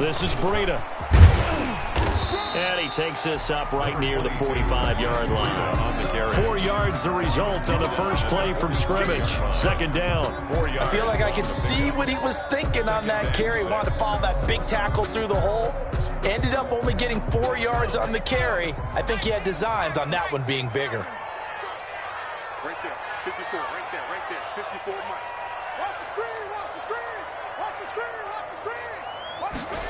This is Breida. And he takes this up right near the 45-yard line. 4 yards the result on the first play from scrimmage. Second down. I feel like I could see what he was thinking on that carry. Wanted to follow that big tackle through the hole. Ended up only getting 4 yards on the carry. I think he had designs on that one being bigger. Right there, 54, right there, 54, Mike. Watch the screen, watch the screen, watch the screen, watch the screen, watch the screen.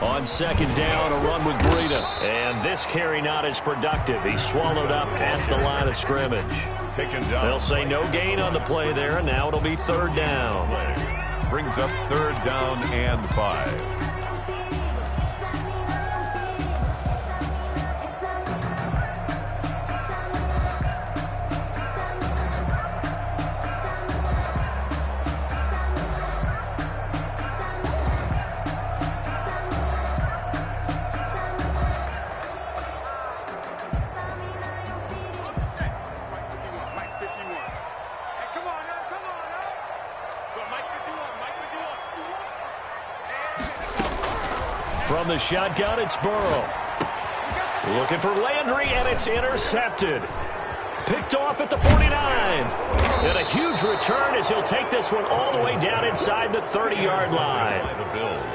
On second down, a run with Breida. And this carry not as productive. He's swallowed up at the line of scrimmage. They'll say no gain on the play there, and now it'll be third down. Brings up third down and 5. From the shotgun, it's Burrow. Looking for Landry, and it's intercepted. Picked off at the 49. And a huge return as he'll take this one all the way down inside the 30-yard line.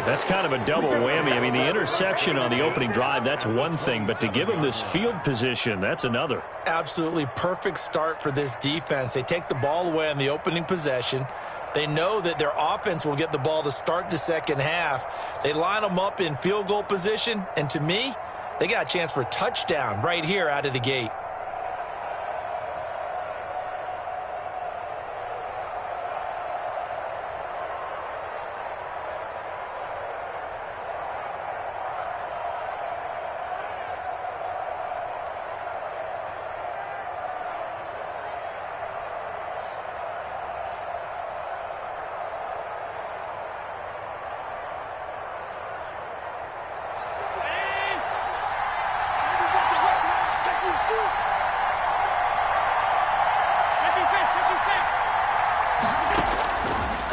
That's kind of a double whammy. I mean, the interception on the opening drive, that's one thing. But to give him this field position, that's another. Absolutely perfect start for this defense. They take the ball away on the opening possession. They know that their offense will get the ball to start the second half. They line them up in field goal position, and to me, they got a chance for a touchdown right here out of the gate.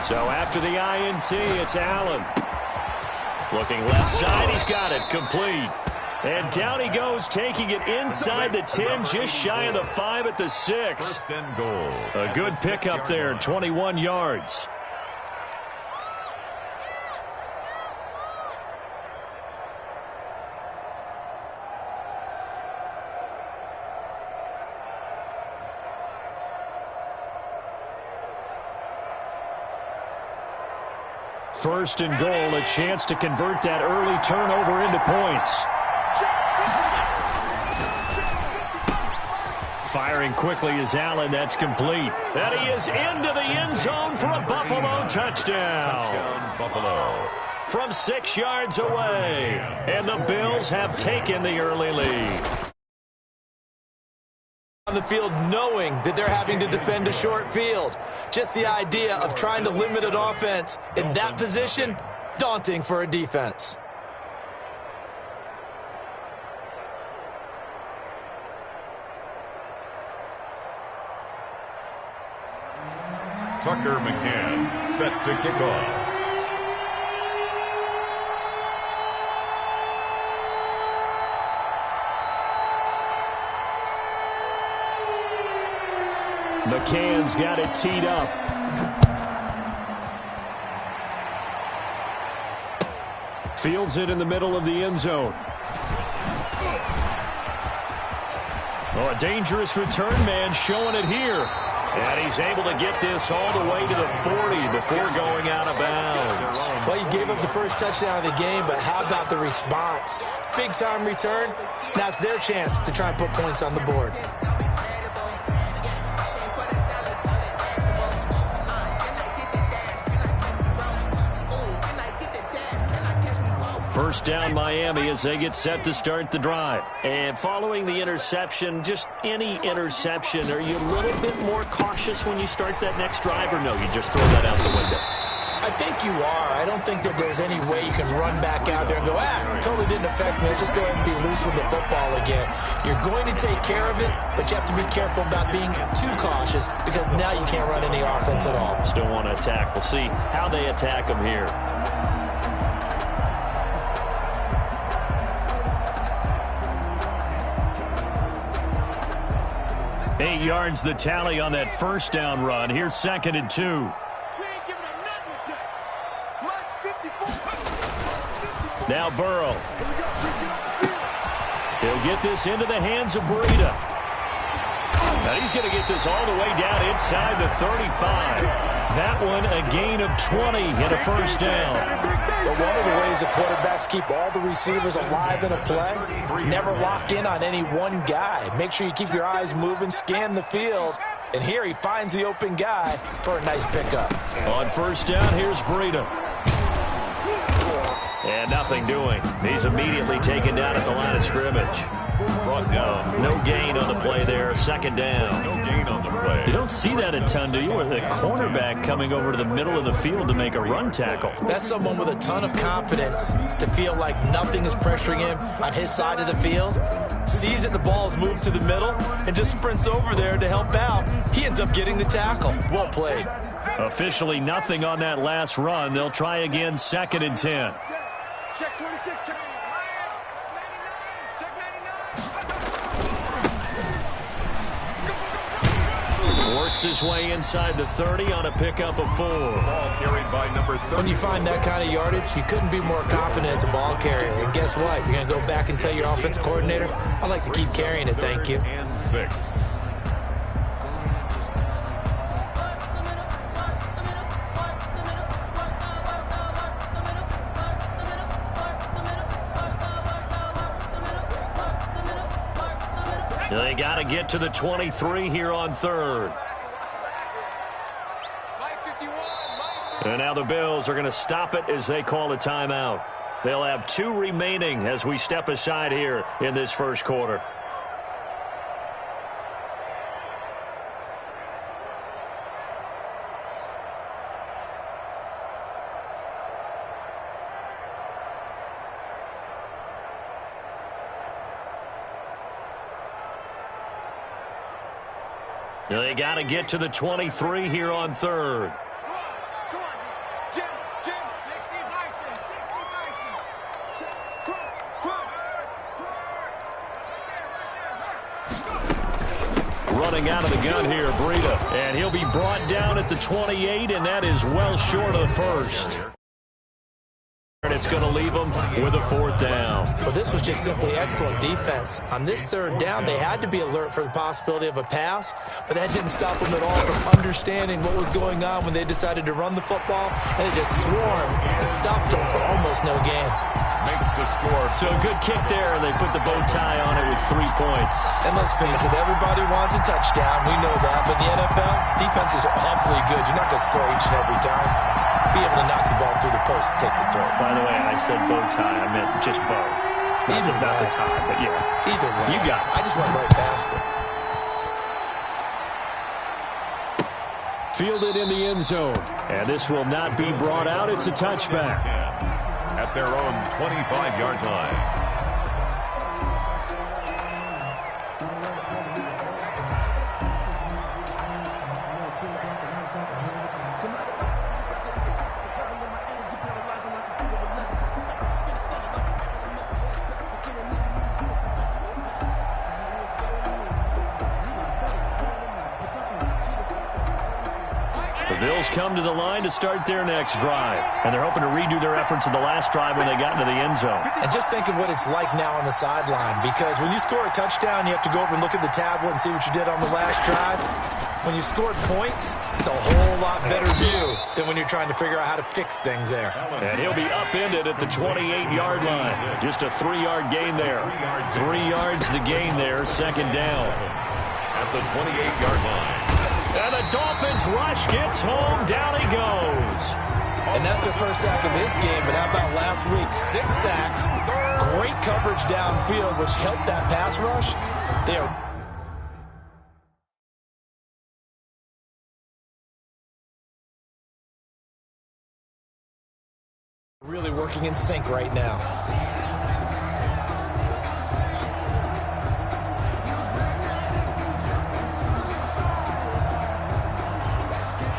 So after the INT, it's Allen. Looking left side, he's got it, complete. And down he goes, taking it inside the 10, just shy of the 5 at the 6. First and goal. A good pickup there, 21 yards. First and goal, a chance to convert that early turnover into points. Firing quickly is Allen. That's complete. And he is into the end zone for a Buffalo touchdown. Buffalo. From 6 yards away. And the Bills have taken the early lead. On the field knowing that they're having to defend a short field. Just the idea of trying to limit an offense in that position, daunting for a defense. Tucker McCann set to kick off. McCann's got it teed up. Fields it in the middle of the end zone. Oh, a dangerous return man showing it here. And he's able to get this all the way to the 40 before going out of bounds. Well, he gave up the first touchdown of the game, but how about the response? Big-time return. Now it's their chance to try and put points on the board. First down Miami as they get set to start the drive. And following the interception, just any interception, are you a little bit more cautious when you start that next drive, or no, you just throw that out the window? I think you are. I don't think that there's any way you can run back out there and go, totally didn't affect me. Let's just go ahead and be loose with the football again. You're going to take care of it, but you have to be careful about being too cautious because now you can't run any offense at all. Still want to attack. We'll see how they attack them here. 8 yards the tally on that first down run. Here's 2nd and 2. We ain't giving them nothing today. Let's 54. Now Burrow. He'll get this into the hands of Breida. Now he's going to get this all the way down inside the 35. That one a gain of 20 and a first down. But one of the ways the quarterbacks keep all the receivers alive in a play, never lock in on any one guy. Make sure you keep your eyes moving, scan the field. And here he finds the open guy for a nice pickup. On first down, here's Breida. And nothing doing. He's immediately taken down at the line of scrimmage. Brought down. No gain on the play there. 2nd down. No gain on the play. You don't see that a ton, do you? Where the cornerback coming over to the middle of the field to make a run tackle. That's someone with a ton of confidence to feel like nothing is pressuring him on his side of the field. Sees that the ball is moved to the middle and just sprints over there to help out. He ends up getting the tackle. Well played. Officially nothing on that last run. They'll try again 2nd and 10. Check 26, check 99, check 99. Works his way inside the 30 on a pickup of 4. Ball carried by number 30. When you find that kind of yardage, you couldn't be more confident as a ball carrier. And guess what? You're going to go back and tell your offensive coordinator, I'd like to keep carrying it, thank you. 3rd and 6. They got to get to the 23 here on 3rd. And now the Bills are going to stop it as they call a timeout. They'll have 2 remaining as we step aside here in this first quarter. They got to get to the 23 here on 3rd. Come on, Jim, 60 Bison, 60 Bison. Running out of the gun here, Breida. And he'll be brought down at the 28, and that is well short of the first. And it's going to leave them with a 4th down. Well, this was just simply excellent defense. On this 3rd down, they had to be alert for the possibility of a pass, but that didn't stop them at all from understanding what was going on when they decided to run the football, and they just swarmed and stopped them for almost no gain. Makes the score. So a good kick there, and they put the bow tie on it with 3 points. And let's face it, everybody wants a touchdown. We know that, but in the NFL, defenses are awfully good. You're not going to score each and every time. Be able to knock the ball through the post and take the throw. By the way, I said bow tie. I meant just bow. Not the tie, but yeah. Either way. You got it. I just went right past it. Fielded in the end zone. And this will not be brought out. It's a touchback. At their own 25-yard line. The Bills come to the line to start their next drive. And they're hoping to redo their efforts in the last drive when they got into the end zone. And just think of what it's like now on the sideline, because when you score a touchdown, you have to go over and look at the tablet and see what you did on the last drive. When you scored points, it's a whole lot better view than when you're trying to figure out how to fix things there. And he'll be upended at the 28-yard line. Just a 3-yard gain there. 3 yards the gain there, 2nd down. At the 28-yard line. And the Dolphins rush gets home. Down he goes. And that's their first sack of this game. But how about last week? 6 sacks. Great coverage downfield, which helped that pass rush. They are really working in sync right now.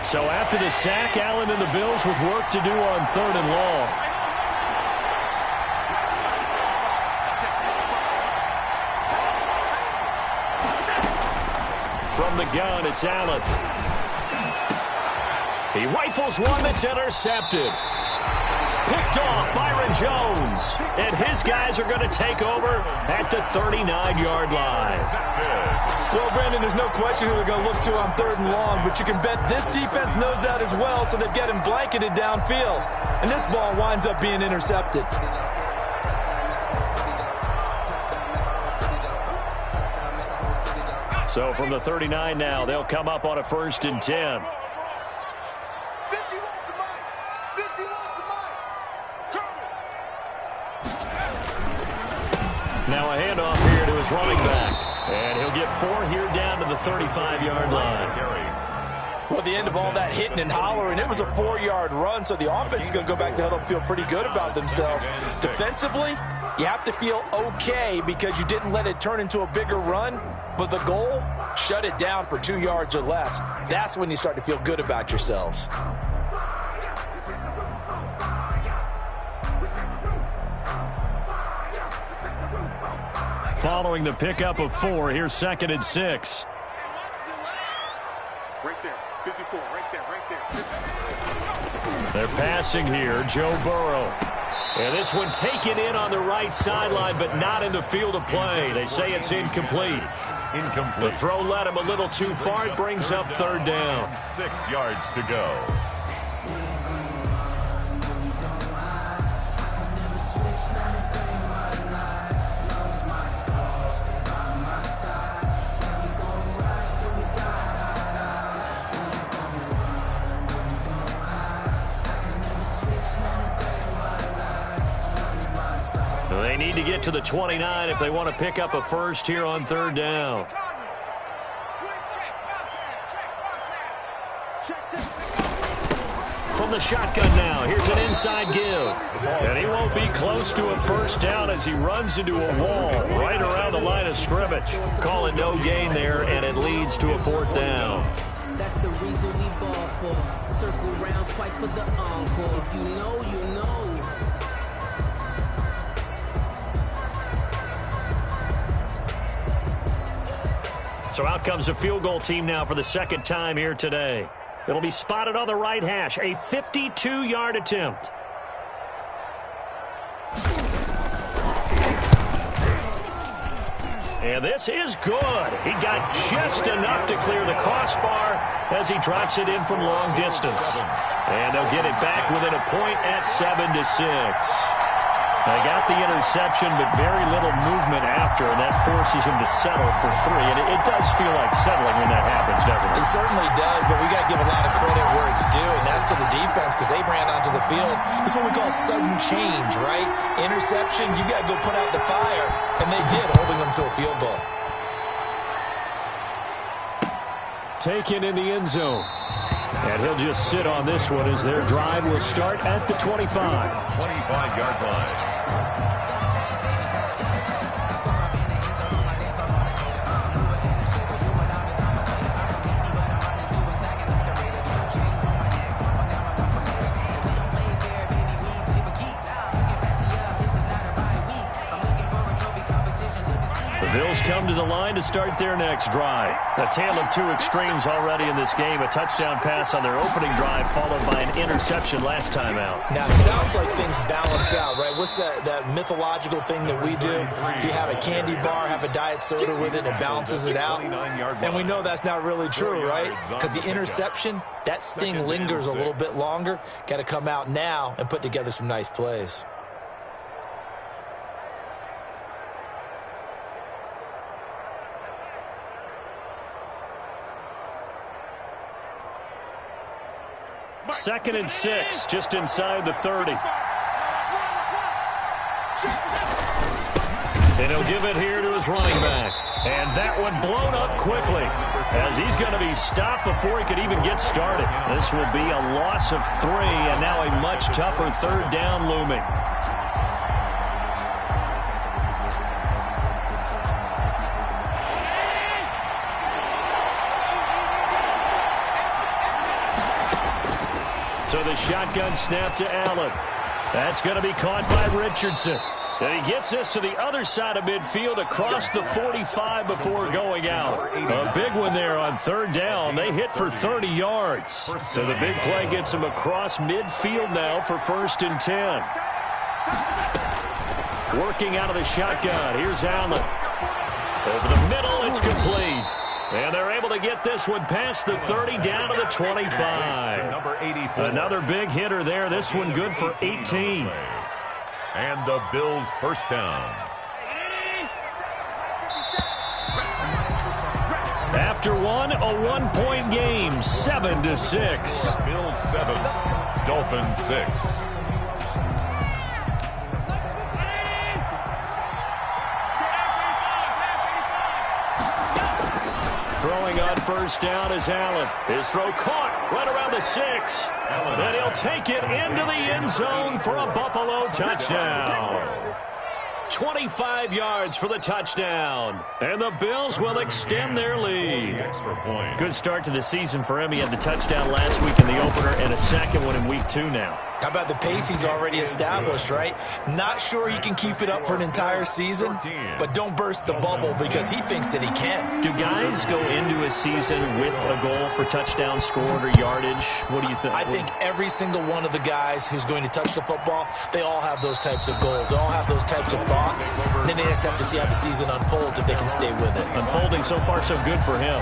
So after the sack, Allen and the Bills with work to do on 3rd and long. From the gun, it's Allen. He rifles one that's intercepted. Picked off Byron Jones. And his guys are going to take over at the 39-yard line. Well, Brandon, there's no question who they're going to look to on 3rd and long, but you can bet this defense knows that as well, so they're getting blanketed downfield. And this ball winds up being intercepted. So from the 39 now, they'll come up on a 1st and 10. Now a handoff here to his running back. And he'll get 4 here down to the 35-yard line. Well, at the end of all that hitting and hollering, it was a 4-yard run, so the offense is going to go back to huddle and feel pretty good about themselves. Defensively, you have to feel okay because you didn't let it turn into a bigger run, but the goal, shut it down for 2 yards or less. That's when you start to feel good about yourselves. Following the pickup of 4, here's 2nd and 6. Right there, 54, right there, 54. They're passing here, Joe Burrow. And this one taken in on the right sideline, but not in the field of play. They say it's incomplete. The throw led him a little too far. It brings up 3rd down. 6 yards to go. They need to get to the 29 if they want to pick up a 1st here on 3rd down. From the shotgun now, here's an inside give. And he won't be close to a 1st down as he runs into a wall right around the line of scrimmage. Call it no gain there, and it leads to a 4th down. That's the reason we ball for. Circle round twice for the encore. If you know, you know. So out comes a field goal team now for the 2nd time here today. It'll be spotted on the right hash. A 52-yard attempt. And this is good. He got just enough to clear the crossbar as he drops it in from long distance. And they'll get it back within a point at 7-6. They got the interception, but very little movement after, and that forces him to settle for 3. And it does feel like settling when that happens, doesn't it? It certainly does, but we got to give a lot of credit where it's due, and that's to the defense because they ran onto the field. This is what we call sudden change, right? Interception, you got to go put out the fire, and they did, holding them to a field goal. Taken in the end zone. And he'll just sit on this one as their drive will start at the 25. 25-yard line. Billz come to the line to start their next drive. A tale of 2 extremes already in this game. A touchdown pass on their opening drive followed by an interception last time out. Now, it sounds like things balance out, right? What's that mythological thing that we do? If you have a candy bar, have a diet soda with it, it balances it out. And we know that's not really true, right? Because the interception, that sting lingers a little bit longer. Got to come out now and put together some nice plays. Second and 6, just inside the 30. And he'll give it here to his running back. And that one blown up quickly as he's going to be stopped before he could even get started. This will be a loss of 3, and now a much tougher 3rd down looming. So the shotgun snap to Allen. That's going to be caught by Richardson. And he gets this to the other side of midfield across the 45 before going out. A big one there on third down. They hit for 30 yards. So the big play gets him across midfield now for 1st and 10. Working out of the shotgun. Here's Allen. Over the middle, it's complete. And they're able to get this one past the 30 down to the 25. Another big hitter there. This one good for 18. And the Bills' first down. After one, a one-point game, 7-6. Bills 7, Dolphins 6. Throwing on first down is Allen. His throw caught right around the 6. And he'll take it into the end zone for a Buffalo touchdown. 25 yards for the touchdown. And the Bills will extend their lead. Extra point. Good start to the season for him. He had the touchdown last week in the opener and a second one in week 2 now. How about the pace he's already established, right? Not sure he can keep it up for an entire season, but don't burst the bubble because he thinks that he can. Do guys go into a season with a goal for touchdown scored or yardage? What do you think? I think every single one of the guys who's going to touch the football, they all have those types of goals. They all have those types of thoughts. And then they just have to see how the season unfolds if they can stay with it. Unfolding so far so good for him.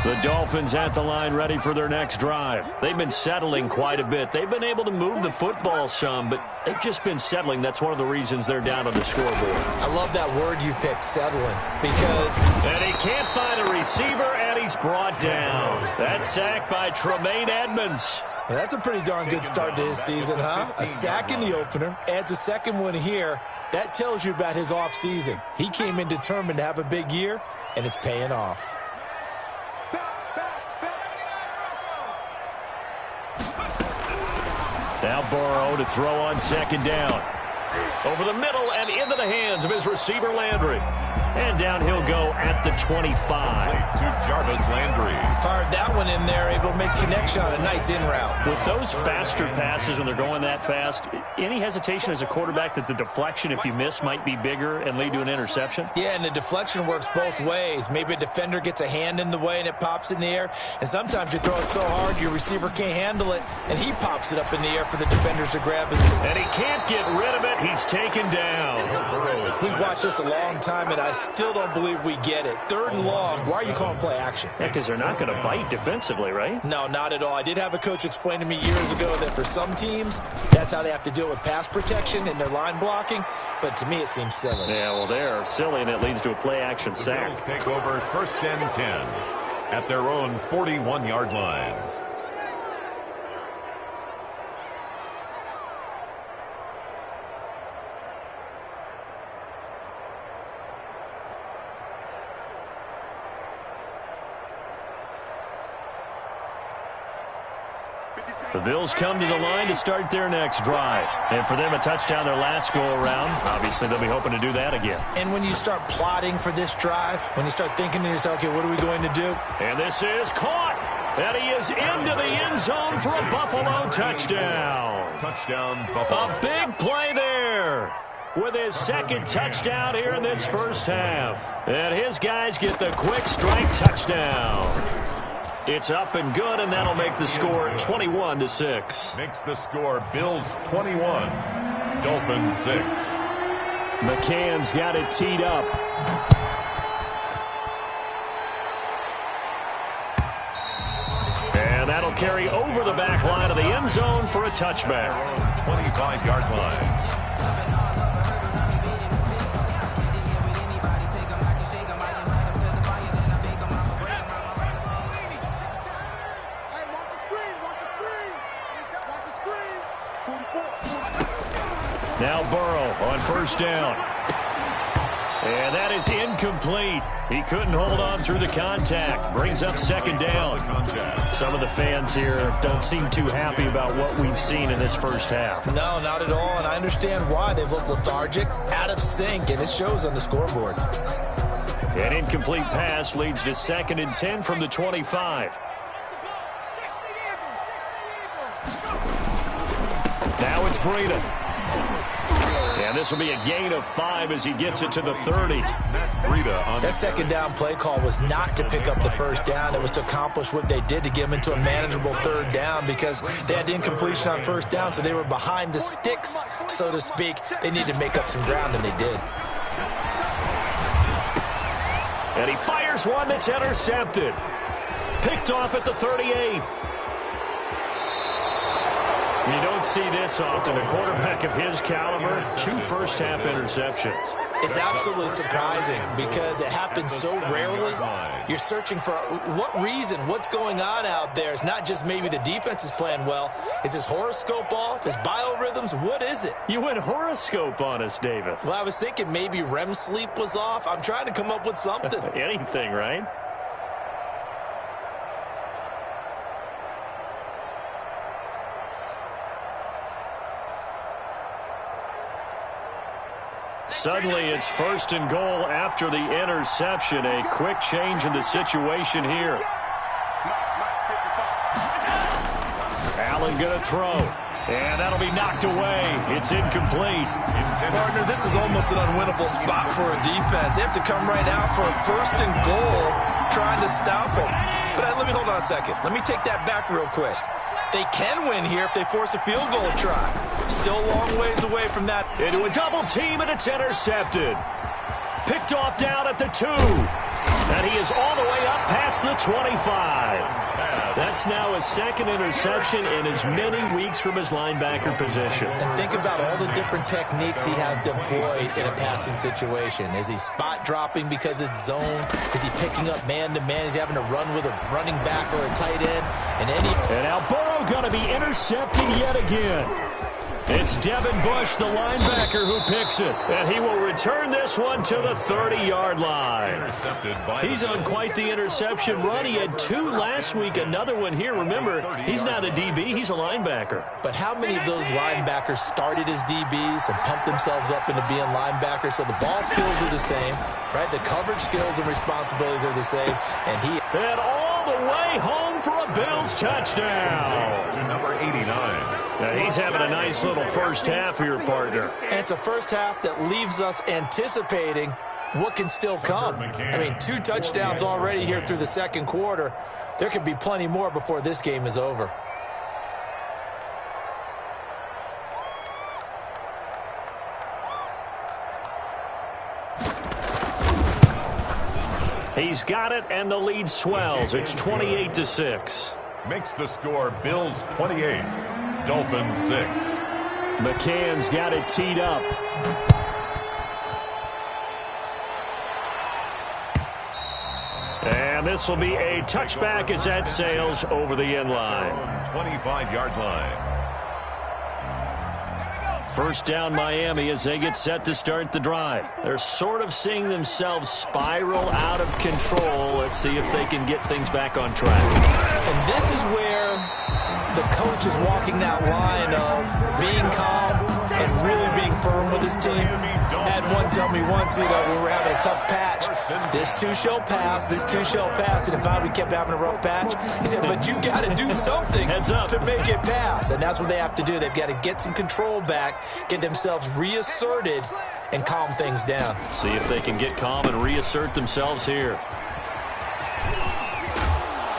The Dolphins at the line ready for their next drive. They've been settling quite a bit. They've been able to move the football some, but they've just been settling. That's one of the reasons they're down on the scoreboard. I love that word you picked, settling, because... And he can't find a receiver, and he's brought down. That's sacked by Tremaine Edmonds. Well, that's a pretty darn good start to his season, huh? A sack in the opener, adds a second one here. That tells you about his offseason. He came in determined to have a big year, and it's paying off. Now Burrow to throw on second down. Over the middle and into the hands of his receiver Landry. And down he'll go at the 25. To Jarvis Landry. Fired that one in there, able to make connection on a nice in route. With those faster passes when they're going that fast, any hesitation as a quarterback that the deflection, if you miss, might be bigger and lead to an interception? Yeah, and the deflection works both ways. Maybe a defender gets a hand in the way and it pops in the air. And sometimes you throw it so hard your receiver can't handle it, and he pops it up in the air for the defenders to grab. And he can't get rid of it. He's taken down. We've watched this a long time, and I still don't believe we get it. 3rd and long. Why are you calling play action? Yeah, because they're not going to bite defensively, right? No, not at all. I did have a coach explain to me years ago that for some teams, that's how they have to deal with pass protection and their line blocking. But to me, it seems silly. Yeah, well, they're silly, and it leads to a play action sack. The Bills take over 1st and 10 at their own 41-yard line. The Bills come to the line to start their next drive. And for them, a touchdown their last go-around. Obviously, they'll be hoping to do that again. And when you start plotting for this drive, when you start thinking to yourself, okay, what are we going to do? And this is caught. And he is into the end zone for a Buffalo touchdown. Touchdown, Buffalo. A big play there with his second touchdown here in this first half. And his guys get the quick strike touchdown. It's up and good, and that'll make the score 21-6. Makes the score Bills 21, Dolphins 6. McCann's got it teed up. And that'll carry over the back line of the end zone for a touchback. 25-yard line. Now Burrow on first down. And that is incomplete. He couldn't hold on through the contact. Brings up second down. Some of the fans here don't seem too happy about what we've seen in this first half. No, not at all, and I understand why. They've looked lethargic, out of sync, and it shows on the scoreboard. An incomplete pass leads to 2nd and 10 from the 25. Now it's Breida. And this will be a gain of 5 as he gets it to the 30. That second down play call was not to pick up the first down. It was to accomplish what they did to get them into a manageable third down because they had incompletion on first down, so they were behind the sticks, so to speak. They needed to make up some ground, and they did. And he fires one that's intercepted. Picked off at the 38. You don't see this often. A quarterback of his caliber, 2 first-half interceptions. It's absolutely surprising because it happens so rarely. You're searching for what reason, what's going on out there. It's not just maybe the defense is playing well. Is his horoscope off? His biorhythms? What is it? You went horoscope on us, Davis. Well, I was thinking maybe REM sleep was off. I'm trying to come up with something. Anything, right? Suddenly, it's 1st and goal after the interception. A quick change in the situation here. Allen going to throw. And that'll be knocked away. It's incomplete. Partner, this is almost an unwinnable spot for a defense. They have to come right out for a 1st and goal trying to stop them. But let me hold on a second. Let me take that back real quick. They can win here if they force a field goal try. Still a long ways away from that. Into a double team, and it's intercepted. Picked off down at the 2. And he is all the way up past the 25. That's now his 2nd interception in as many weeks from his linebacker position. And think about all the different techniques he has deployed in a passing situation. Is he spot dropping because it's zone? Is he picking up man-to-man? Is he having to run with a running back or a tight end? And now Burrow going to be intercepted yet again. It's Devin Bush, the linebacker, who picks it. And he will return this one to the 30-yard line. He's on quite the interception run. He had 2 last week, another one here. Remember, he's not a DB, he's a linebacker. But how many of those linebackers started as DBs and pumped themselves up into being linebackers? So the ball skills are the same, right? The coverage skills and responsibilities are the same. And all the way home for a Billz touchdown. To number 89. Now he's having a nice little first half here, partner. And it's a first half that leaves us anticipating what can still come. I mean, 2 touchdowns already here through the 2nd quarter. There could be plenty more before this game is over. He's got it, and the lead swells. It's 28-6. Makes the score Billz 28, Dolphins 6. McCann's got it teed up. And this will be a touchback as that sails over the end line. 25-yard line. First down Miami as they get set to start the drive. They're sort of seeing themselves spiral out of control. Let's see if they can get things back on track. And this is where the coach is walking that line of being calm and really being firm with his team. Had one tell me once, when we were having a tough patch, this too shall pass, this too shall pass. And if we kept having a rough patch, he said, but you got to do something to make it pass. And that's what they have to do. They've got to get some control back, get themselves reasserted, and calm things down. See if they can get calm and reassert themselves here.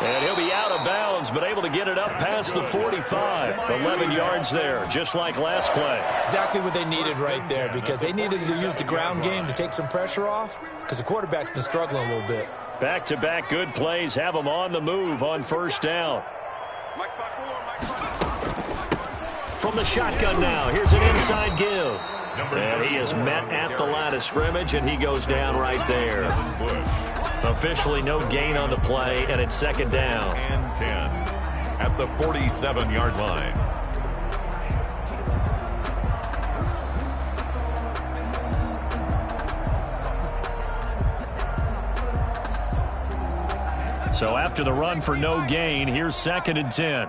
And he'll be out of bounds, but able to get it up past the 45. 11 yards there, just like last play. Exactly what they needed right there, because they needed to use the ground game to take some pressure off, because the quarterback's been struggling a little bit. Back-to-back good plays have them on the move on first down. From the shotgun now, here's an inside give. And he is met at the line of scrimmage, and he goes down right there. Officially no gain on the play, and it's second down. And 10 at the 47-yard line. So after the run for no gain, here's second and 10.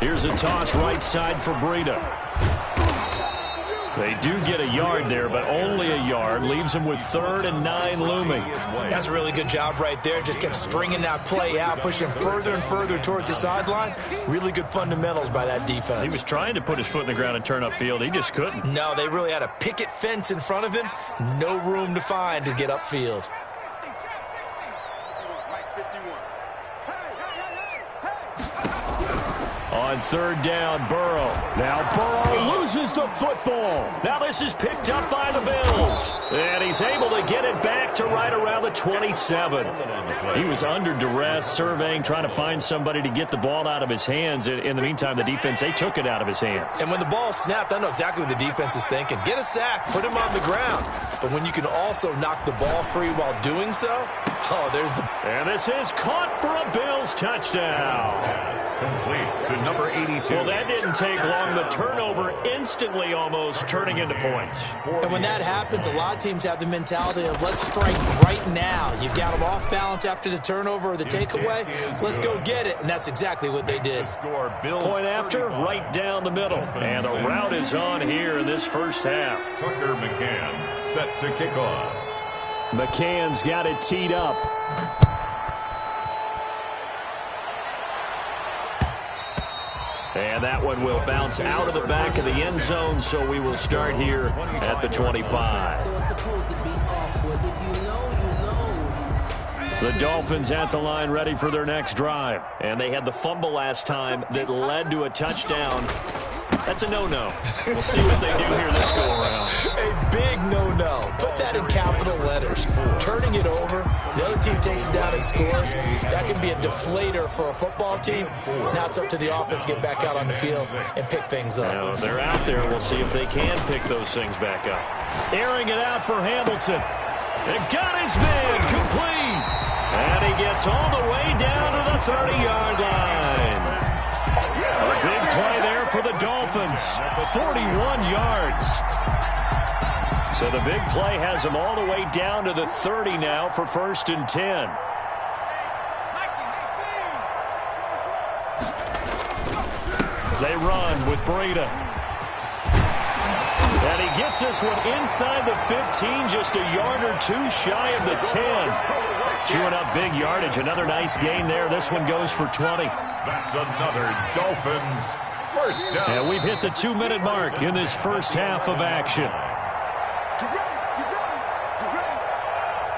Here's a toss right side for Breida. They do get a yard there, but only a yard. Leaves them with 3rd and 9 looming. That's a really good job right there. Just kept stringing that play out, pushing further and further towards the sideline. Really good fundamentals by that defense. He was trying to put his foot in the ground and turn upfield. He just couldn't. No, they really had a picket fence in front of him. No room to find to get upfield. On 3rd down, Burrow. Now Burrow loses the football. Now this is picked up by the Billz. And he's able to get it back to right around the 27. He was under duress, surveying, trying to find somebody to get the ball out of his hands. In the meantime, the defense, they took it out of his hands. And when the ball snapped, I know exactly what the defense is thinking. Get a sack, put him on the ground. But when you can also knock the ball free while doing so, oh, there's the... And this is caught for a Billz touchdown. Complete to number 82. Well, that didn't take long. The turnover instantly almost turning into points. And when that happens, a lot of teams have the mentality of let's strike right now. You got them off balance after the turnover or the takeaway. Let's go get it. And that's exactly what they did. Point after, right down the middle. And the route is on here in this first half. Tucker McCann set to kick off. McCann's got it teed up. And that one will bounce out of the back of the end zone, so we will start here at the 25. The Dolphins at the line ready for their next drive. And they had the fumble last time that led to a touchdown. That's a no-no. We'll see what they do here this go-around. A big no-no. Put that in capital letters. Turning it over, the other team takes it down and scores. That can be a deflator for a football team. Now it's up to the offense to get back out on the field and pick things up. Now, they're out there. We'll see if they can pick those things back up. Airing it out for Hamilton. And got his man complete. And he gets all the way down to the 30-yard line. A big play there for the Dolphins. 41 yards. So the big play has them all the way down to the 30 now for 1st and 10. They run with Breida. And he gets this one inside the 15, just a yard or two shy of the 10. Chewing up big yardage. Another nice gain there. This one goes for 20. That's another Dolphins first down. And we've hit the 2-minute mark in this first half of action.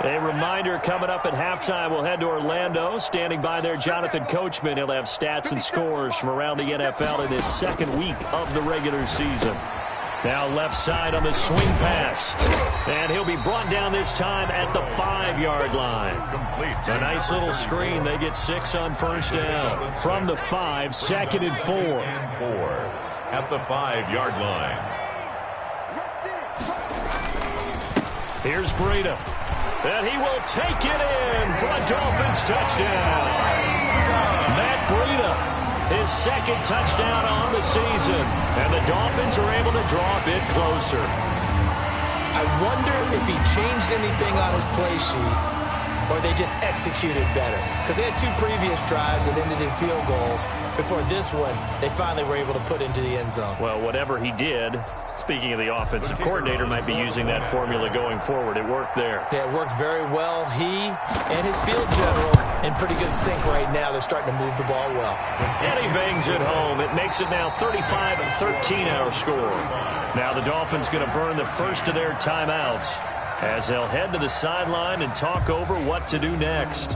A reminder coming up at halftime. We'll head to Orlando. Standing by there, Jonathan Coachman. He'll have stats and scores from around the NFL in this second week of the regular season. Now left side on the swing pass. And he'll be brought down this time at the 5-yard line. Complete. A nice little screen. They get 6 on first down. From the 5, 2nd and 4. At the 5-yard line. Here's Breida. And he will take it in for a Dolphins touchdown. Matt Breida. His 2nd touchdown on the season. And the Dolphins are able to draw a bit closer. I wonder if he changed anything on his play sheet or they just executed better. Because they had 2 previous drives that ended in field goals. Before this one, they finally were able to put into the end zone. Well, whatever he did, speaking of the offensive coordinator, might be using that formula going forward. It worked there. Yeah, it worked very well. He and his field general in pretty good sync right now. They're starting to move the ball well. And he bangs it home. It makes it now 35-13 our score. Now the Dolphins going to burn the first of their timeouts as they'll head to the sideline and talk over what to do next.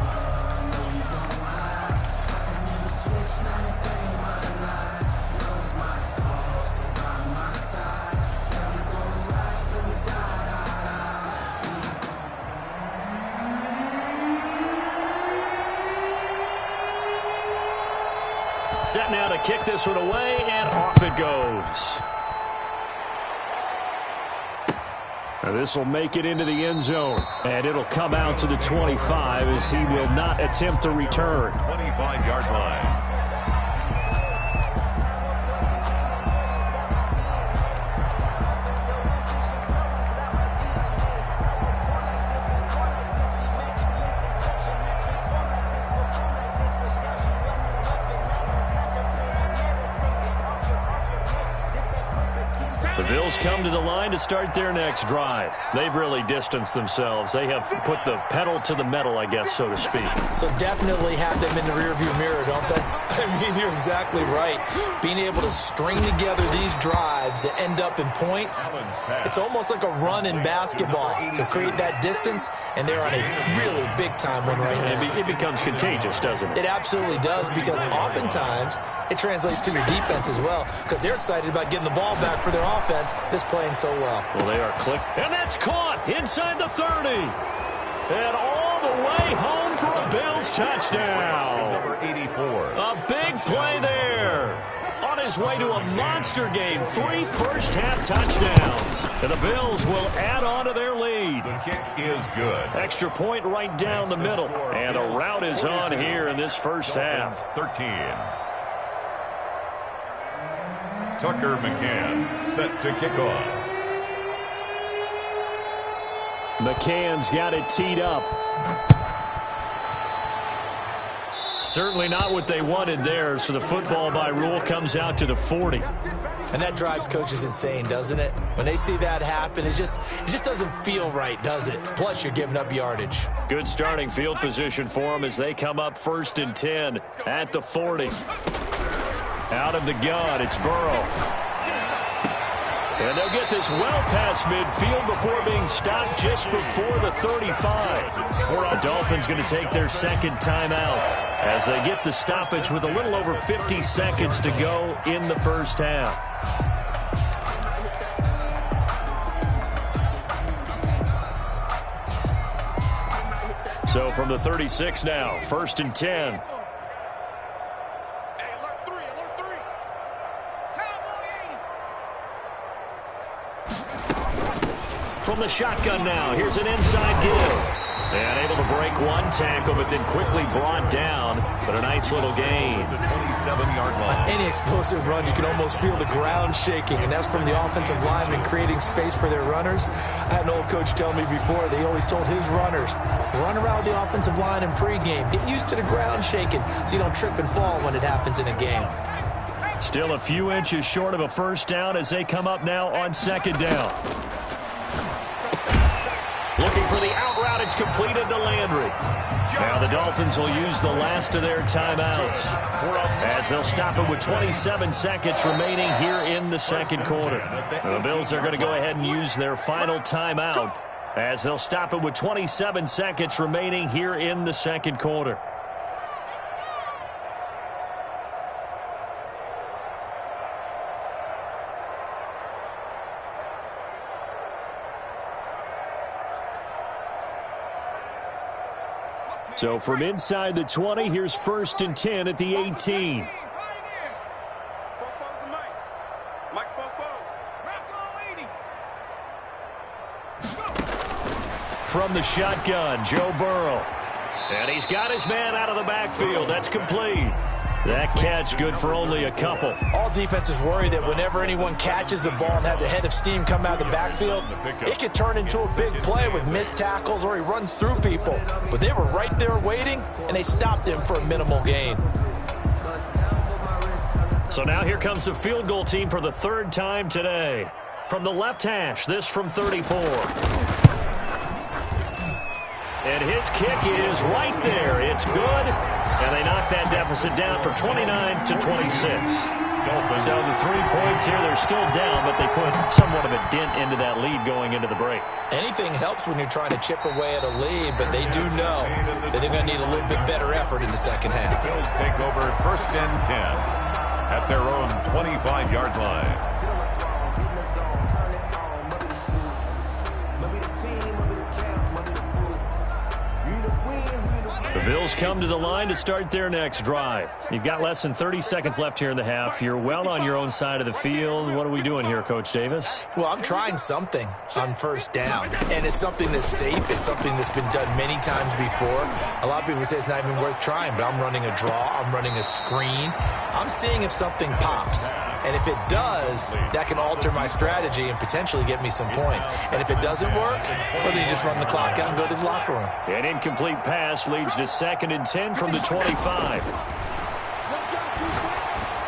Set now to kick this one away, and off it goes. Now this will make it into the end zone, and it'll come out to the 25 as he will not attempt to return. 25-yard line. Bills come to the line to start their next drive. They've really distanced themselves. They have put the pedal to the metal, I guess, so to speak. So definitely have them in the rearview mirror, don't they? I mean, you're exactly right. Being able to string together these drives that end up in points, it's almost like a run in basketball to create that distance, and they're on a really big-time one right now. It becomes contagious, doesn't it? It absolutely does, because oftentimes it translates to your defense as well, because they're excited about getting the ball back for their offense that's playing so well. Well, they are clicked. And that's caught inside the 30. And all the way home for a Bills touchdown. Number 84. A big play there. On his way to a monster game. 3 first-half touchdowns. And the Bills will add on to their lead. The kick is good. Extra point right down the middle. And a rout is on here in this first half. 13. Tucker McCann set to kick off. McCann's got it teed up. Certainly not what they wanted there, so the football by rule comes out to the 40. And that drives coaches insane, doesn't it? When they see that happen, it just doesn't feel right, does it? Plus, you're giving up yardage. Good starting field position for them as they come up 1st and 10 at the 40. Out of the gun, it's Burrow. And they'll get this well past midfield before being stopped just before the 35. The Dolphins going to take their second timeout as they get the stoppage with a little over 50 seconds to go in the first half. So from the 36 now, 1st and 10. From the shotgun now, here's an inside give. And able to break one tackle, but then quickly brought down. But a nice little gain. The 27-yard line. On any explosive run, you can almost feel the ground shaking, and that's from the offensive lineman creating space for their runners. I had an old coach tell me before, they always told his runners, run around the offensive line in pregame. Get used to the ground shaking so you don't trip and fall when it happens in a game. Still a few inches short of a first down as they come up now on 2nd down. Looking for the out route. It's completed to Landry. Now the Dolphins will use the last of their timeouts as they'll stop it with 27 seconds remaining here in the second quarter. The Bills are going to go ahead and use their final timeout as they'll stop it with 27 seconds remaining here in the second quarter. So from inside the 20, here's 1st and 10 at the 18. From the shotgun, Joe Burrow. And he's got his man out of the backfield. That's complete. That catch good for only a couple. All defenses worry that whenever anyone catches the ball and has a head of steam come out of the backfield, it could turn into a big play with missed tackles or he runs through people. But they were right there waiting, and they stopped him for a minimal gain. So now here comes the field goal team for the 3rd time today. From the left hash, this from 34. And his kick is right there. It's good. And they knock that deficit down from 29 to 26. So the 3 points here, they're still down, but they put somewhat of a dent into that lead going into the break. Anything helps when you're trying to chip away at a lead, but they do know that they're going to need a little bit better effort in the second half. The Bills take over 1st and 10 at their own 25-yard line. The Bills come to the line to start their next drive. You've got less than 30 seconds left here in the half. You're well on your own side of the field. What are we doing here, Coach Davis? Well, I'm trying something on 1st down, and it's something that's safe. It's something that's been done many times before. A lot of people say it's not even worth trying, but I'm running a draw. I'm running a screen. I'm seeing if something pops. And if it does, that can alter my strategy and potentially get me some points. And if it doesn't work, well, then you just run the clock out and go to the locker room. An incomplete pass leads to 2nd and 10 from the 25.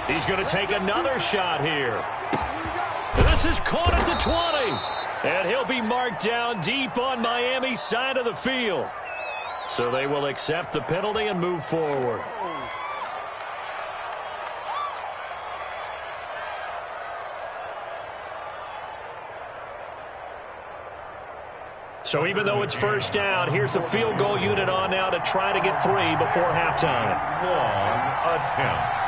He's going to take another shot here. This This is caught at the 20. And he'll be marked down deep on Miami's side of the field. So they will accept the penalty and move forward. So even though it's first down, here's the field goal unit on now to try to get 3 before halftime. Long attempt.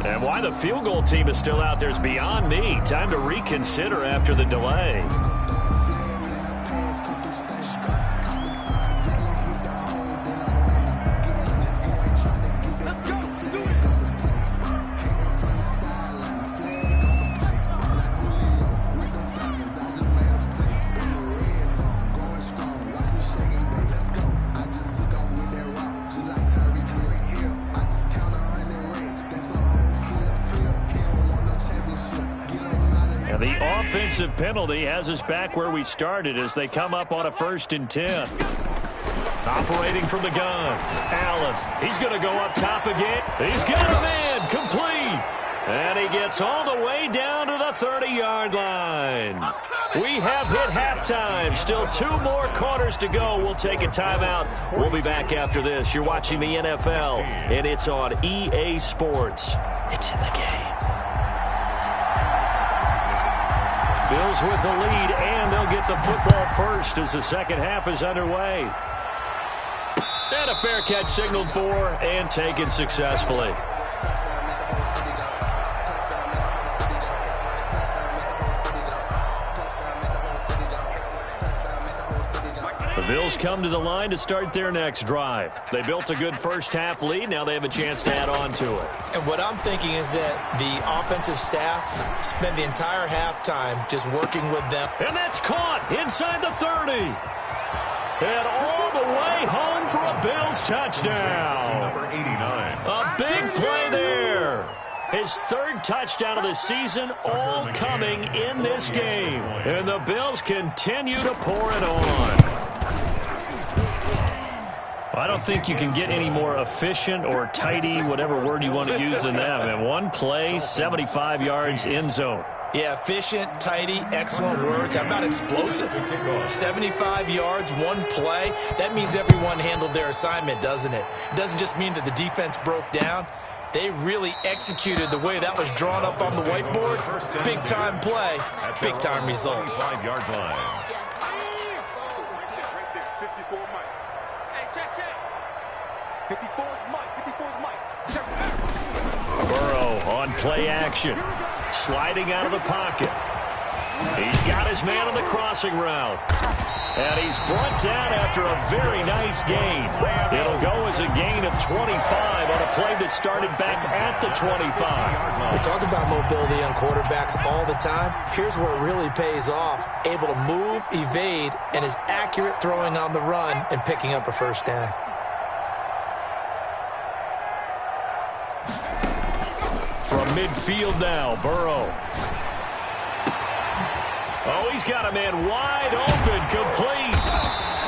And why the field goal team is still out there is beyond me. Time to reconsider after the delay. The offensive penalty has us back where we started as they come up on a 1st and 10. Operating from the gun, Allen. He's going to go up top again. He's got a man, complete. And he gets all the way down to the 30-yard line. We have hit halftime. Still 2 more quarters to go. We'll take a timeout. We'll be back after this. You're watching the NFL, and it's on EA Sports. It's in the game. Bills with the lead, and they'll get the football first as the second half is underway. And a fair catch signaled for and taken successfully. The Bills come to the line to start their next drive. They built a good first-half lead. Now they have a chance to add on to it. And what I'm thinking is that the offensive staff spent the entire halftime just working with them. And that's caught inside the 30. And all the way home for a Bills touchdown. Number 89. A big play there. His 3rd touchdown of the season, all coming in this game. And the Bills continue to pour it on. I don't think you can get any more efficient or tidy, whatever word you want to use than that. And one play, 75 yards, end zone. Yeah, efficient, tidy, excellent words. How about explosive? 75 yards, one play. That means everyone handled their assignment, doesn't it? It doesn't just mean that the defense broke down. They really executed the way that was drawn up on the whiteboard. Big-time play, big-time result. 5-yard line. Burrow on play action. Sliding out of the pocket. He's got his man on the crossing route. And he's brought down after a very nice gain. It'll go as a gain of 25 on a play that started back at the 25. We talk about mobility on quarterbacks all the time. Here's where it really pays off. Able to move, evade, and is accurate throwing on the run and picking up a first down. From midfield now, Burrow. Oh, he's got a man wide open, complete.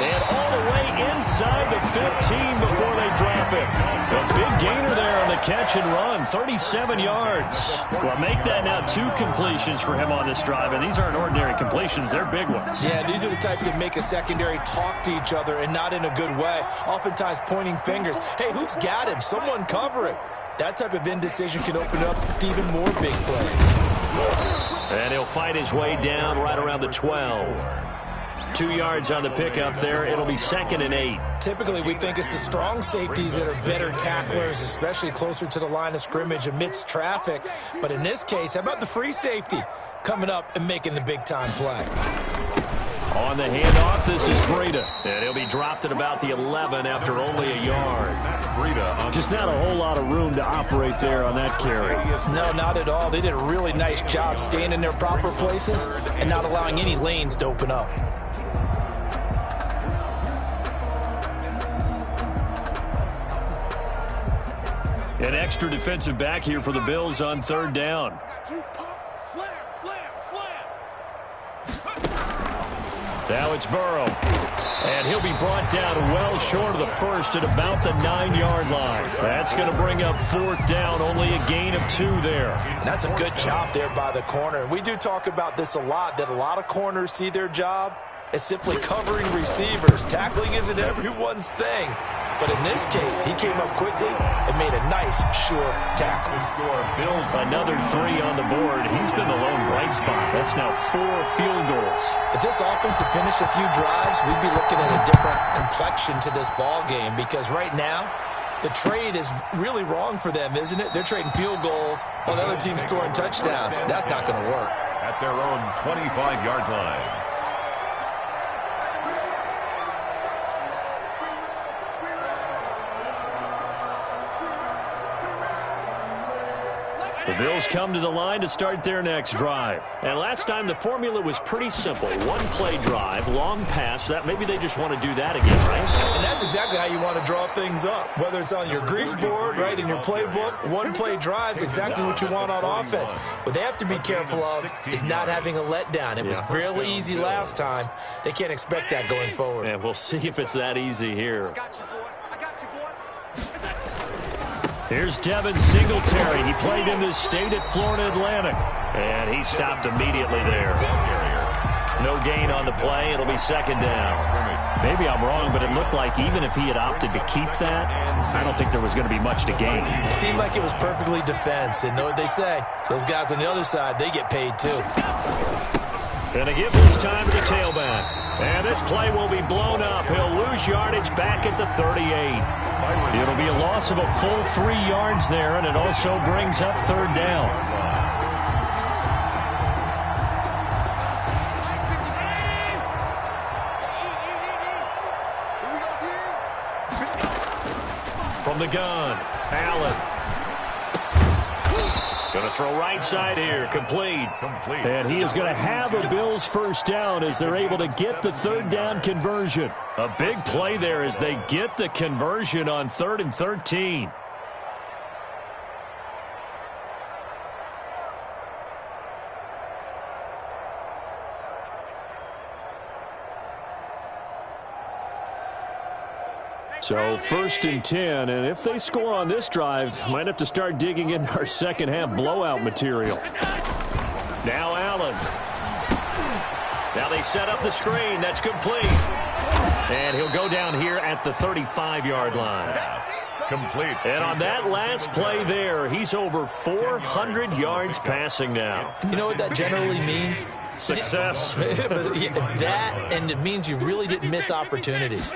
And all the way inside the 15 before they drop it. A big gainer there on the catch and run, 37 yards. Well, make that now 2 completions for him on this drive, and these aren't ordinary completions. They're big ones. Yeah, these are the types that make a secondary talk to each other and not in a good way. Oftentimes pointing fingers. Hey, who's got him? Someone cover him. That type of indecision can open up to even more big plays. And he'll fight his way down right around the 12. 2 yards on the pickup there. It'll be 2nd and 8. Typically, we think it's the strong safeties that are better tacklers, especially closer to the line of scrimmage amidst traffic. But in this case, how about the free safety coming up and making the big-time play? On the handoff, this is Breida. And he'll be dropped at about the 11 after only a yard. Just not a whole lot of room to operate there on that carry. No, not at all. They did a really nice job staying in their proper places and not allowing any lanes to open up. An extra defensive back here for the Bills on third down. Now it's Burrow. And he'll be brought down well short of the first at about the 9-yard line. That's going to bring up fourth down, only a gain of 2 there. That's a good job there by the corner. We do talk about this a lot, that a lot of corners see their job as simply covering receivers. Tackling isn't everyone's thing. But in this case, he came up quickly and made a nice, short tackle. Another 3 on the board. He's been the lone bright spot. That's now 4 field goals. If this offense had finished a few drives, we'd be looking at a different complexion to this ball game, because right now, the trade is really wrong for them, isn't it? They're trading field goals while the other team's scoring touchdowns. That's not going to work. At their own 25-yard line. The Bills come to the line to start their next drive. And last time the formula was pretty simple. One-play drive, long pass. That maybe they just want to do that again, right? And that's exactly how you want to draw things up. Whether it's on your grease board, right, in your playbook, one-play drive is exactly what you want on offense. What they have to be careful of is not having a letdown. It was fairly easy last time. They can't expect that going forward. And we'll see if it's that easy here. Here's Devin Singletary. He played in this state at Florida Atlantic. And he stopped immediately there. No gain on the play. It'll be second down. Maybe I'm wrong, but it looked like even if he had opted to keep that, I don't think there was going to be much to gain. It seemed like it was perfectly defense. And know what they say? Those guys on the other side, they get paid too. Going to give this time to the tailback. And this play will be blown up. He'll lose yardage back at the 38. It'll be a loss of a full 3 yards there, and it also brings up third down. From the gun, Allen. Going to throw right side here, complete. And he is going to have a Bills first down as they're able to get the third down conversion. A big play there as they get the conversion on 3rd and 13. So 1st and 10, and if they score on this drive, might have to start digging in our second half blowout material. Now Allen. Now they set up the screen. That's complete. And he'll go down here at the 35-yard line. Complete. And on that last play there, he's over 400 yards passing now. You know what that generally means? Success. That, and it means you really didn't miss opportunities.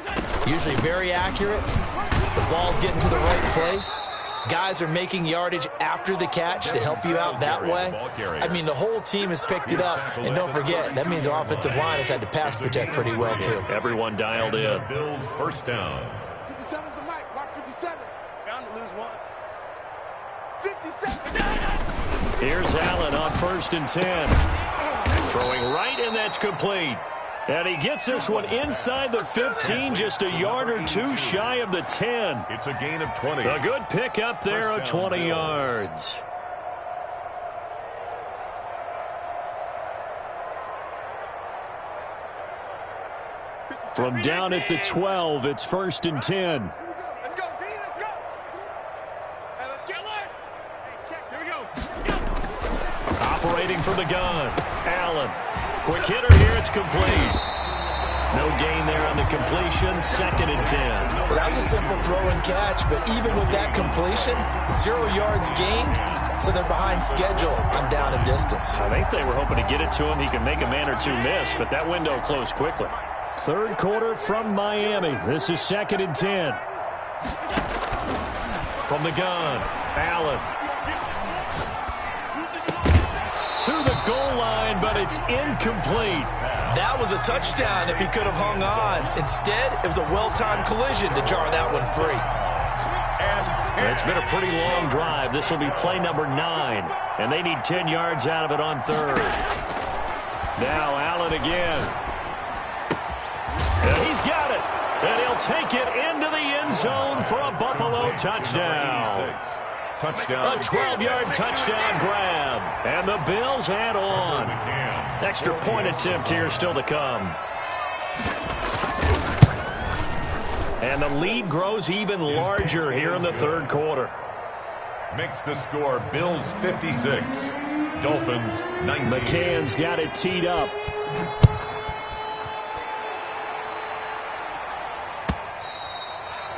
Usually very accurate. The ball's getting to the right place. Guys are making yardage after the catch to help you out that way. I mean, the whole team has picked it up. And don't forget, that means the offensive line has had to pass protect pretty well, too. Everyone dialed in. Bills first down. 57's the mic. Mark 57. Bound to lose one. 57. Here's Allen on 1st and 10. Throwing right, and that's complete. And he gets this one inside the 15, just a yard or 2 shy of the 10. It's a gain of 20. A good pick up there of 20 yards. From down at the 12, it's 1st and 10. Let's go, D. Let's go. Hey, let's get alert. Hey, check. Here we go. Operating from the gun, Allen. Quick hitter here, it's complete. No gain there on the completion, 2nd and 10. Well, that was a simple throw and catch, but even with that completion, 0 yards gained, so they're behind schedule on down and distance. I think they were hoping to get it to him. He could make a man or 2 miss, but that window closed quickly. 3rd quarter from Miami. This is 2nd and 10. From the gun, Allen. To the goal line, but it's incomplete. That was a touchdown if he could have hung on. Instead, it was a well-timed collision to jar that one free. It's been a pretty long drive. This will be play number 9, and they need 10 yards out of it on third. Now Allen again. And he's got it. And he'll take it into the end zone for a Buffalo touchdown. A 12-yard touchdown grab. And the Bills add on. Extra point attempt here still to come. And the lead grows even larger here in the third quarter. Makes the score Bills 56, Dolphins 19. McCann's got it teed up.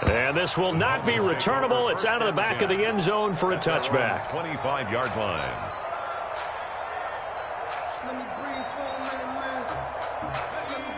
And this will not be returnable. It's out of the back of the end zone for a touchback. 25-yard line.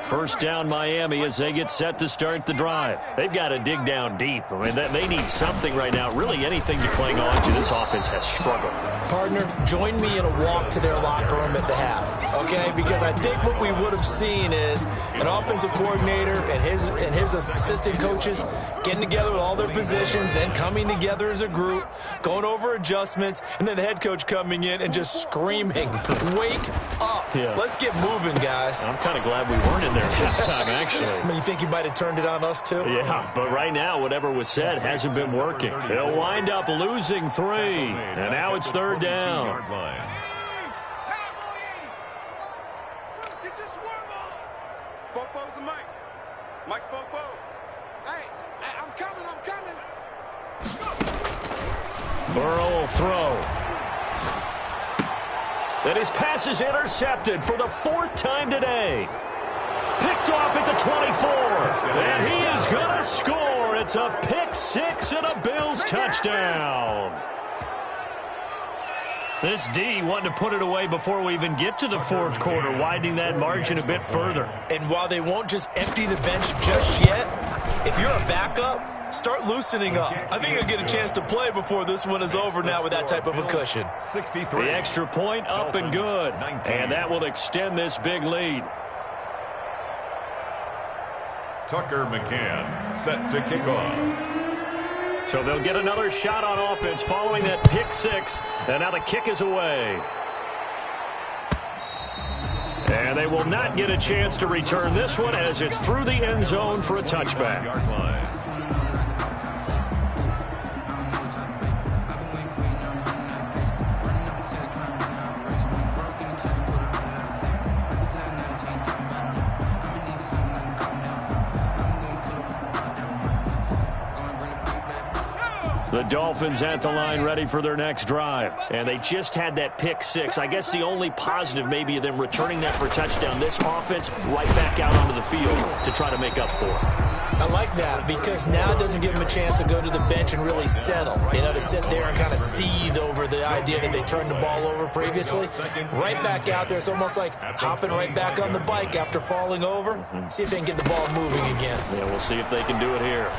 First down Miami as they get set to start the drive. They've got to dig down deep. I mean, they need something right now. Really anything to cling on to. This offense has struggled. Partner, join me in a walk to their locker room at the half, okay? Because I think what we would have seen is an offensive coordinator and his assistant coaches getting together with all their positions, then coming together as a group, going over adjustments, and then the head coach coming in and just screaming, "Wake up. Yeah. Let's get moving, guys." I'm kind of glad we weren't in there at halftime, actually. I mean, you think you might have turned it on us, too? Yeah, but right now, whatever was said hasn't been working. They'll wind up losing 3, and now it's third down. Get your swerve on. Bopo's the mic. Mike's Bopo. Hey, I'm coming. Burrow will throw. And his pass is intercepted for the 4th time today. Picked off at the 24. And he is going to score. It's a pick 6 and a Bills touchdown. This D wanting to put it away before we even get to the fourth quarter, widening that margin a bit further. And while they won't just empty the bench just yet, if you're a backup, start loosening up. I think you'll get a chance to play before this one is over now with that type of a cushion. 63. The extra point up and good. And that will extend this big lead. Tucker McCann set to kick off. So they'll get another shot on offense following that pick 6. And now the kick is away. And they will not get a chance to return this one as it's through the end zone for a touchback. The Dolphins at the line ready for their next drive. And they just had that pick 6. I guess the only positive maybe of them returning that for a touchdown. This offense right back out onto the field to try to make up for it. I like that because now it doesn't give them a chance to go to the bench and really settle. You know, to sit there and kind of seethe over the idea that they turned the ball over previously. Right back out there. It's almost like hopping right back on the bike after falling over. See if they can get the ball moving again. Yeah, we'll see if they can do it here.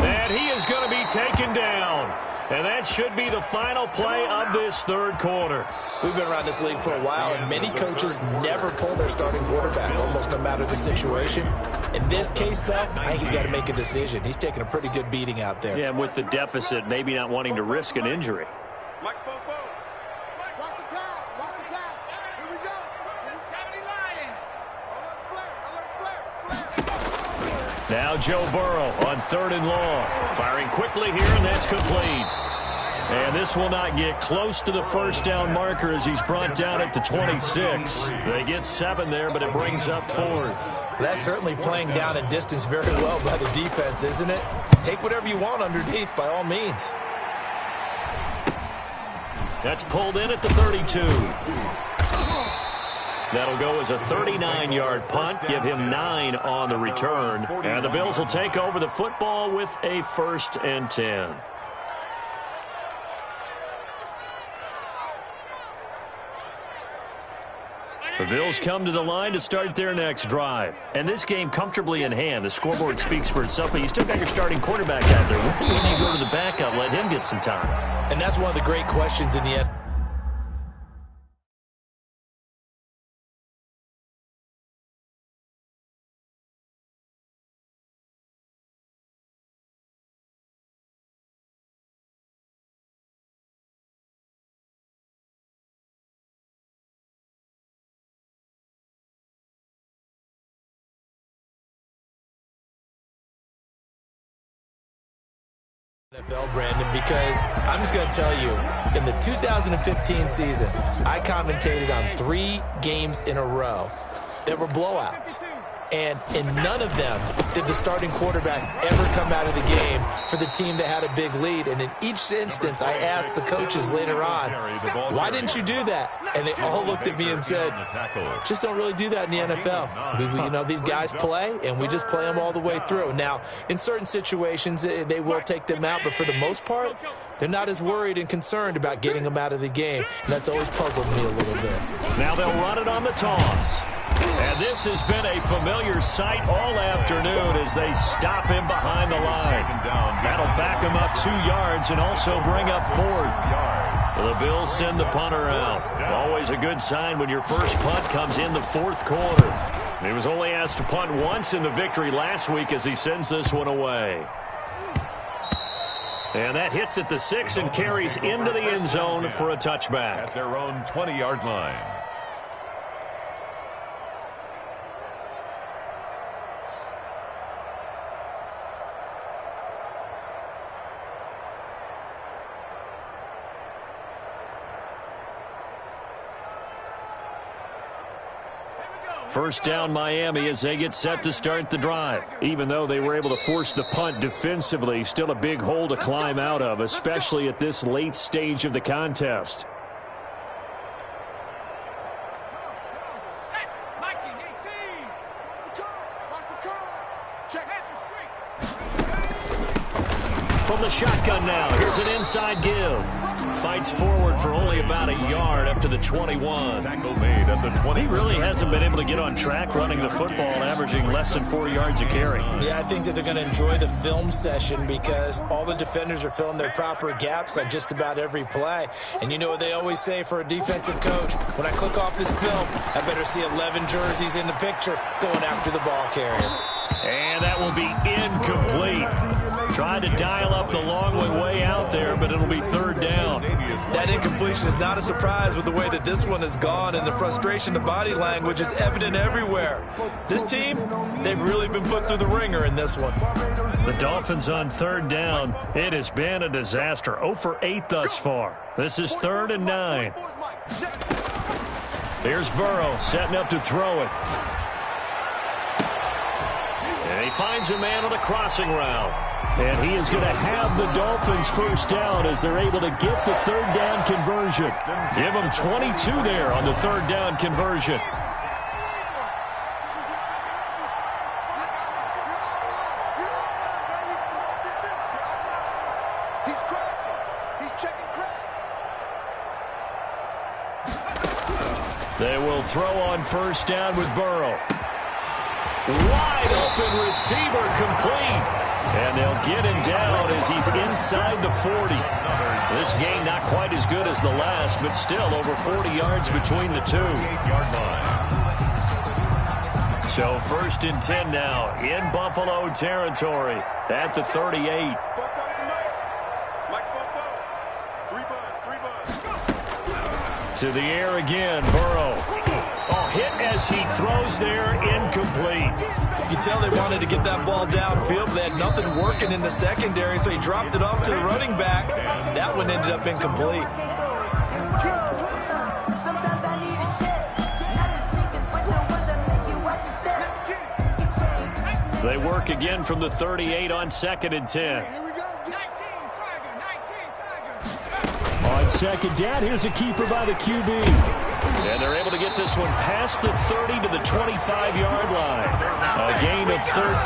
And he is going to be taken down. And that should be the final play of this third quarter. We've been around this league for a while, and many coaches never pull their starting quarterback, almost no matter the situation. In this case, though, I think he's got to make a decision. He's taking a pretty good beating out there. Yeah, with the deficit, maybe not wanting to risk an injury. Mike's Bopo. Watch the pass. Watch the pass. Here we go. This is 70 Lion. Alert flare. Now Joe Burrow on 3rd and long. Firing quickly here, and that's complete. And this will not get close to the first down marker as he's brought down at the 26. They get 7 there, but it brings up 4th. That's certainly playing down a distance very well by the defense, isn't it? Take whatever you want underneath, by all means. That's pulled in at the 32. That'll go as a 39-yard punt, give him 9 on the return. And the Bills will take over the football with a 1st and 10. The Bills come to the line to start their next drive. And this game comfortably in hand. The scoreboard speaks for itself, but you still got your starting quarterback out there. When do you go to the backup, let him get some time? And that's one of the great questions in the end. NFL, Brandon, because I'm just going to tell you, in the 2015 season, I commentated on 3 games in a row that were blowouts. And in none of them did the starting quarterback ever come out of the game for the team that had a big lead. And in each instance, I asked the coaches later on, why didn't you do that? And they all looked at me and said, just don't really do that in the NFL. These guys play, and we just play them all the way through. Now, in certain situations, they will take them out, but for the most part, they're not as worried and concerned about getting them out of the game. And that's always puzzled me a little bit. Now they'll run it on the toss. And this has been a familiar sight all afternoon as they stop him behind the line. That'll back him up 2 yards and also bring up 4th. The Bills send the punter out. Always a good sign when your first punt comes in the 4th quarter. He was only asked to punt once in the victory last week as he sends this one away. And that hits at the 6 and carries into the end zone for a touchback. At their own 20-yard line. First down Miami as they get set to start the drive. Even though they were able to force the punt defensively, still a big hole to climb out of, especially at this late stage of the contest. From the shotgun now, here's an inside give. Fights forward for only about a yard up to the 21. Tackle made at the 20. He really hasn't been able to get on track running the football, averaging less than 4 yards a carry. Yeah, I think that they're going to enjoy the film session because all the defenders are filling their proper gaps on just about every play. And you know what they always say for a defensive coach? When I click off this film, I better see 11 jerseys in the picture going after the ball carrier. And that will be incomplete. Tried to dial up the long way out there, but it'll be 3rd down. That incompletion is not a surprise with the way that this one has gone, and the frustration, the body language is evident everywhere. This team, they've really been put through the ringer in this one. The Dolphins on 3rd down. It has been a disaster. 0 for 8 thus far. This is 3rd and 9. Here's Burrow setting up to throw it. And he finds a man on the crossing route. And he is going to have the Dolphins first down as they're able to get the 3rd down conversion. Give them 22 there on the 3rd down conversion. He's crossing. He's checking crack. They will throw on first down with Burrow. Wide open receiver complete. And they'll get him down as he's inside the 40. This game not quite as good as the last, but still over 40 yards between the two. 8-yard line. So 1st and 10 now in Buffalo territory at the 38. To the air again, Burrow. Hit as he throws there, incomplete. You can tell they wanted to get that ball downfield, but they had nothing working in the secondary, so he dropped it off to the running back. That one ended up incomplete. They work again from the 38 on 2nd and 10. On 2nd down, here's a keeper by the QB. And they're able to get this one past the 30 to the 25-yard line. A gain of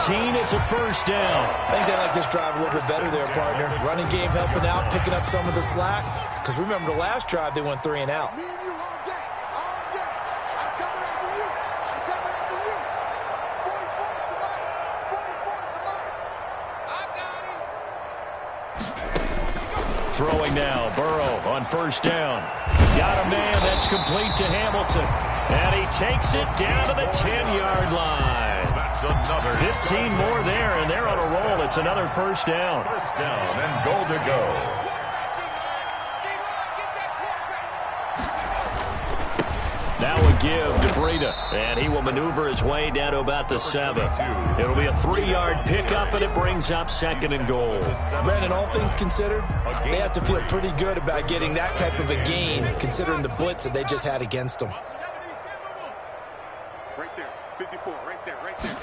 13. It's a first down. I think they like this drive a little bit better there, partner. Running game helping out, picking up some of the slack. Because remember the last drive, they went 3 and out. Me and you all day. All day. I'm coming after you. I'm coming after you. 44's the line. 44's the line. I got him. Throwing now, Burrow on first down. Got a man, that's complete to Hamilton. And he takes it down to the 10-yard line. That's another 15 more there, and they're on a roll. It's another first down. first down and goal to go. Now a give to Breida, and he will maneuver his way down to about the 7. It'll be a 3-yard pickup, and it brings up 2nd and goal. Brandon, all things considered, they have to feel pretty good about getting that type of a gain, considering the blitz that they just had against them. Right there. 54. Right there. Right there.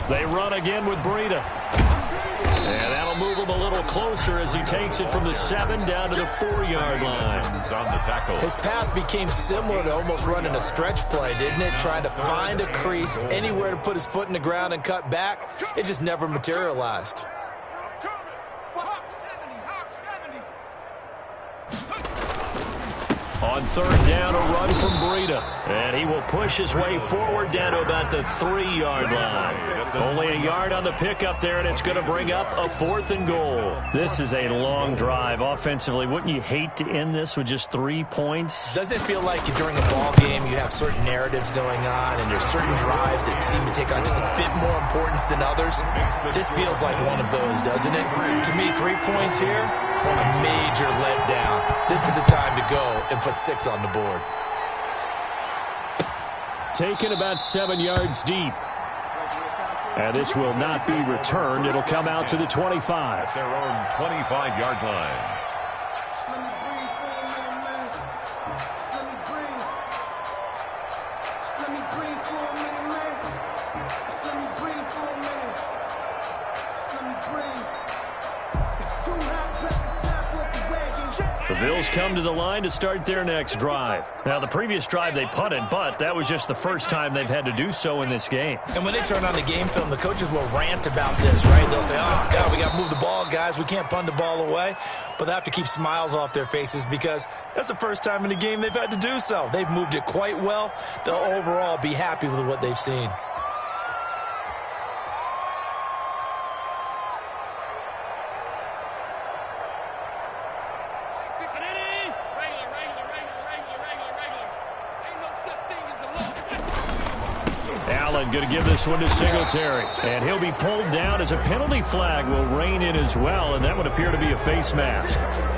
They run again with Breida. And that'll move him a little closer as he takes it from the 7 down to the 4-yard line. On the tackle. His path became similar to almost running a stretch play, didn't it? Trying to find a crease, anywhere to put his foot in the ground and cut back. It just never materialized. On 3rd down, a run from Breida. And he will push his way forward down to about the 3-yard line. Only a yard on the pickup there, and it's going to bring up a 4th and goal. This is a long drive offensively. Wouldn't you hate to end this with just 3 points? Doesn't it feel like during a ball game you have certain narratives going on and there's certain drives that seem to take on just a bit more importance than others? This feels like one of those, doesn't it? To me, 3 points here, a major letdown. This is the time to go and put 6 on the board. Taken about 7 yards deep. And this will not be returned. It'll come out to the 25. Their own 25-yard line. The Bills come to the line to start their next drive. Now, the previous drive they punted, but that was just the first time they've had to do so in this game. And when they turn on the game film, the coaches will rant about this, right? They'll say, oh, God, we got to move the ball, guys. We can't punt the ball away. But they have to keep smiles off their faces because that's the first time in the game they've had to do so. They've moved it quite well. They'll overall be happy with what they've seen. Going to give this one to Singletary. And he'll be pulled down as a penalty flag will rein in as well, and that would appear to be a face mask.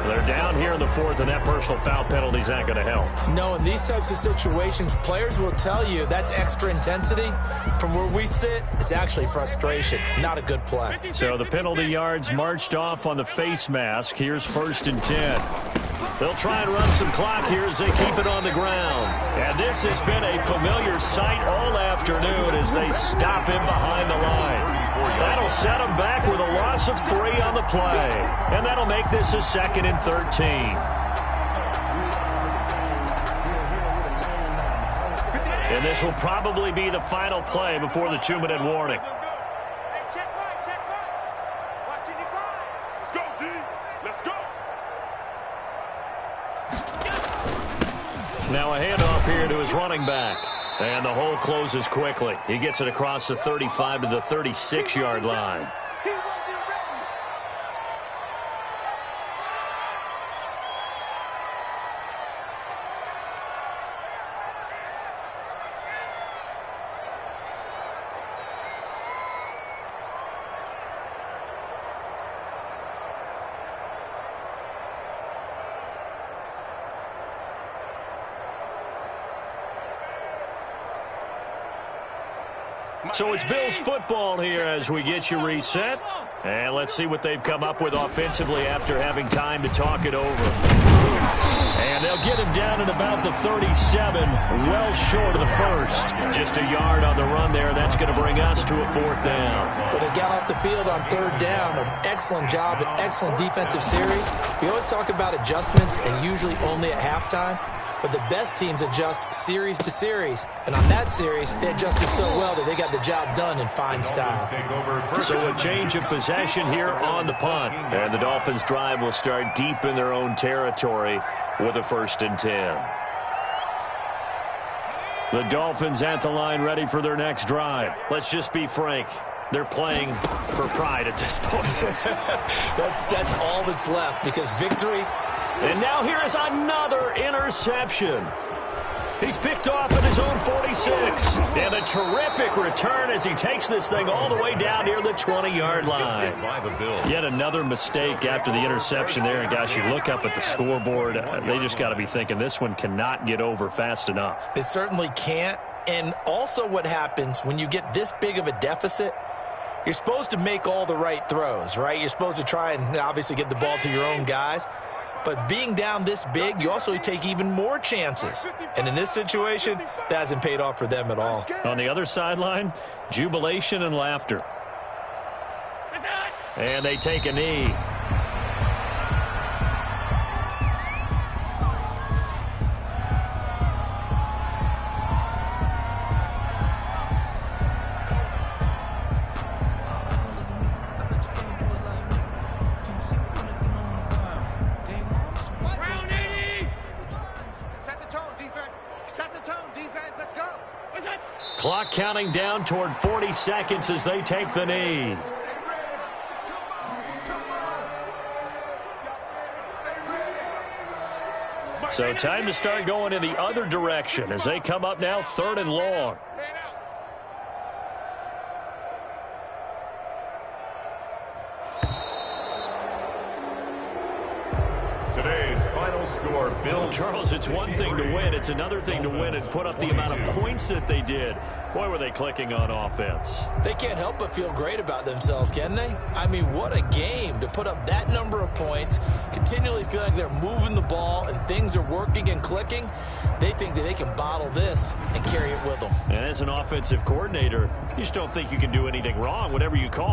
They're down here in the 4th, and that personal foul penalty is not going to help. No, in these types of situations, players will tell you that's extra intensity. From where we sit, it's actually frustration. Not a good play. So the penalty yards marched off on the face mask. Here's 1st and 10. They'll try and run some clock here as they keep it on the ground. And this has been a familiar sight all afternoon as they stop him behind the line. That'll set him back with a loss of 3 on the play. And that'll make this a 2nd and 13. And this will probably be the final play before the 2-minute warning. Now a handoff here to his running back. And the hole closes quickly. He gets it across the 35 to the 36-yard line. So it's Bills football here as we get you reset. And let's see what they've come up with offensively after having time to talk it over. And they'll get him down at about the 37, well short of the 1st. Just a yard on the run there. That's going to bring us to a 4th down. Well, they got off the field on 3rd down. An excellent job, an excellent defensive series. We always talk about adjustments and usually only at halftime. But the best teams adjust series to series. And on that series, they adjusted so well that they got the job done in fine style. So a change of possession here on the punt. And the Dolphins' drive will start deep in their own territory with a 1st and 10. The Dolphins at the line ready for their next drive. Let's just be frank. They're playing for pride at this point. That's all that's left because victory. And now here is another interception. He's picked off at his own 46. And a terrific return as he takes this thing all the way down near the 20-yard line. Yet another mistake after the interception there. And, gosh, you look up at the scoreboard, they just got to be thinking this one cannot get over fast enough. It certainly can't. And also what happens when you get this big of a deficit, you're supposed to make all the right throws, right? You're supposed to try and obviously get the ball to your own guys. But being down this big, you also take even more chances. And in this situation, that hasn't paid off for them at all. On the other sideline, jubilation and laughter. And they take a knee. Clock counting down toward 40 seconds as they take the knee. So time to start going in the other direction as they come up now 3rd and long. Today's final score, Billz. Charles, it's one thing to win. It's another thing to win and put up the amount of points that they did. Boy, were they clicking on offense. They can't help but feel great about themselves, can they? I mean, what a game to put up that number of points, continually feel like they're moving the ball and things are working and clicking. They think that they can bottle this and carry it with them. And as an offensive coordinator, you just don't think you can do anything wrong, whatever you call.